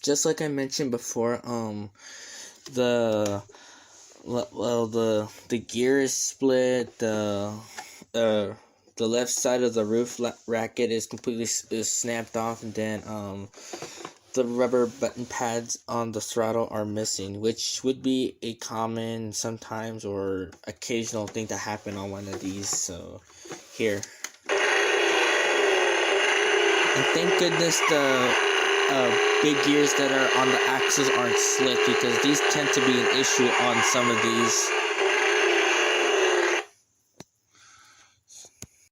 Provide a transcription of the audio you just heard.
just like I mentioned before, the the gear is split. The left side of the roof racket is completely is snapped off, and then the rubber button pads on the throttle are missing, which would be a common sometimes or occasional thing to happen on one of these. So here, and thank goodness the big gears that are on the axles aren't slick, because these tend to be an issue on some of these.